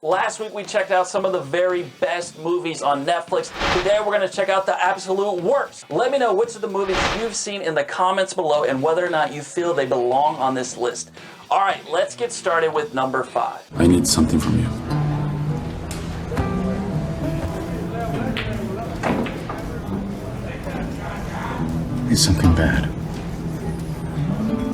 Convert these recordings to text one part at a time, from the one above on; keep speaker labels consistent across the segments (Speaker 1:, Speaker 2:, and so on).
Speaker 1: Last week we checked out some of the very best movies on Netflix. Today we're going to check out the absolute worst. Let me know which of the movies you've seen in the comments below and whether or not you feel they belong on this list. Alright, let's get started with number 5.
Speaker 2: I need something from you. It's something bad.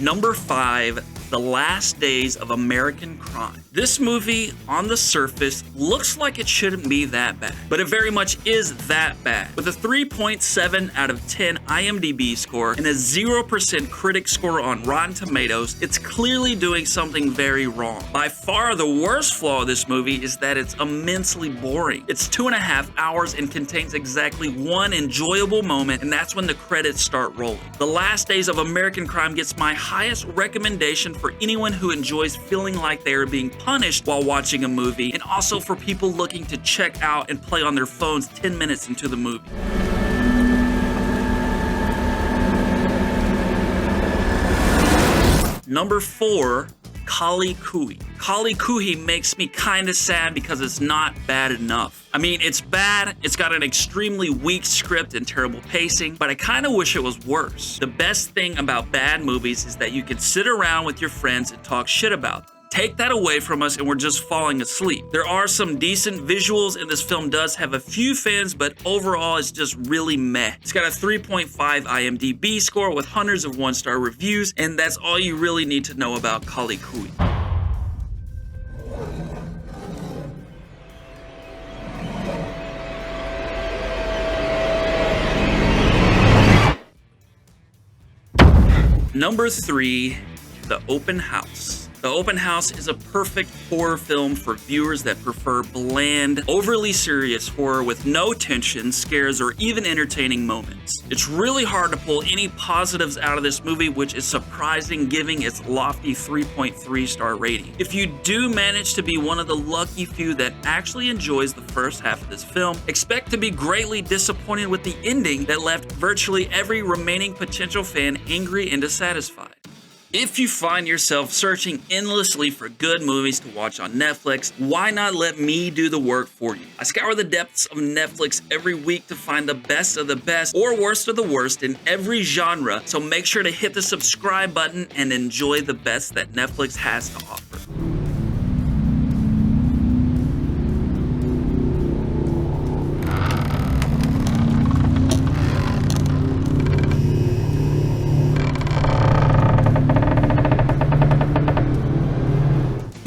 Speaker 1: Number 5. The Last Days of American Crime. This movie, on the surface, looks like it shouldn't be that bad, but it very much is that bad. With a 3.7 out of 10 IMDB score and a 0% critic score on Rotten Tomatoes, it's clearly doing something very wrong. By far, the worst flaw of this movie is that it's immensely boring. It's 2.5 hours and contains exactly one enjoyable moment, and that's when the credits start rolling. The Last Days of American Crime gets my highest recommendation for anyone who enjoys feeling like they are being punished while watching a movie, and also for people looking to check out and play on their phones 10 minutes into the movie. Number 4. Kali Kui. Kali Kui makes me kinda sad because it's not bad enough. I mean, it's bad, it's got an extremely weak script and terrible pacing, but I kinda wish it was worse. The best thing about bad movies is that you can sit around with your friends and talk shit about them. Take that away from us and we're just falling asleep. There are some decent visuals and this film does have a few fans, but overall it's just really meh. It's got a 3.5 IMDB score with hundreds of 1-star reviews, and that's all you really need to know about Kali Kui. Number 3, The Open House. The Open House is a perfect horror film for viewers that prefer bland, overly serious horror with no tension, scares, or even entertaining moments. It's really hard to pull any positives out of this movie, which is surprising given its lofty 3.3-star rating. If you do manage to be one of the lucky few that actually enjoys the first half of this film, expect to be greatly disappointed with the ending that left virtually every remaining potential fan angry and dissatisfied. If you find yourself searching endlessly for good movies to watch on Netflix, why not let me do the work for you? I scour the depths of Netflix every week to find the best of the best or worst of the worst in every genre, so make sure to hit the subscribe button and enjoy the best that Netflix has to offer.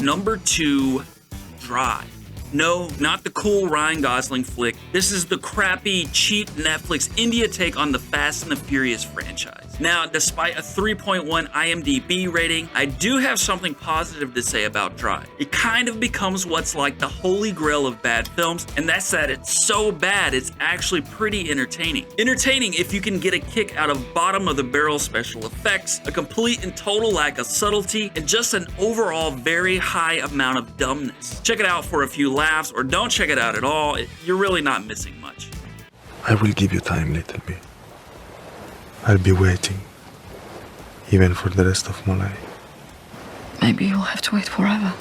Speaker 1: Number 2, Drive. No, not the cool Ryan Gosling flick. This is the crappy, cheap Netflix India take on the Fast and the Furious franchise. Now, despite a 3.1 IMDB rating, I do have something positive to say about Drive. It kind of becomes what's like the holy grail of bad films, and that's that it's so bad it's actually pretty entertaining. Entertaining if you can get a kick out of bottom-of-the-barrel special effects, a complete and total lack of subtlety, and just an overall very high amount of dumbness. Check it out for a few laughs, or don't check it out at all. You're really not missing much.
Speaker 3: I will give you time, little bit. I'll be waiting, even for the rest of my life.
Speaker 4: Maybe you'll have to wait forever.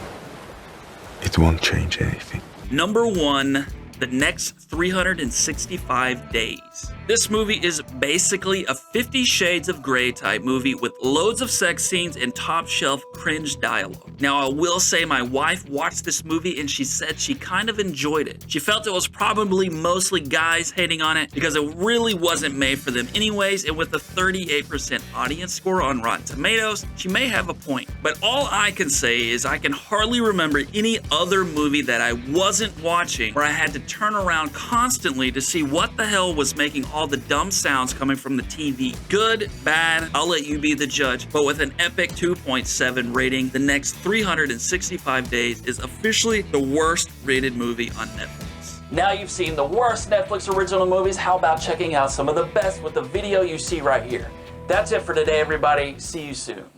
Speaker 3: It won't change anything.
Speaker 1: Number 1, The Next 365 Days. This movie is basically a 50 Shades of Grey type movie with loads of sex scenes and top shelf cringe dialogue. Now, I will say my wife watched this movie and she said she kind of enjoyed it. She felt it was probably mostly guys hating on it because it really wasn't made for them anyways, and with a 38% audience score on Rotten Tomatoes, she may have a point. But all I can say is I can hardly remember any other movie that I wasn't watching where I had to turn around constantly to see what the hell was making all the dumb sounds coming from the TV. Good, bad, I'll let you be the judge, but with an epic 2.7 rating, The Next 365 Days is officially the worst rated movie on Netflix. Now you've seen the worst Netflix original movies, how about checking out some of the best with the video you see right here? That's it for today, everybody. See you soon.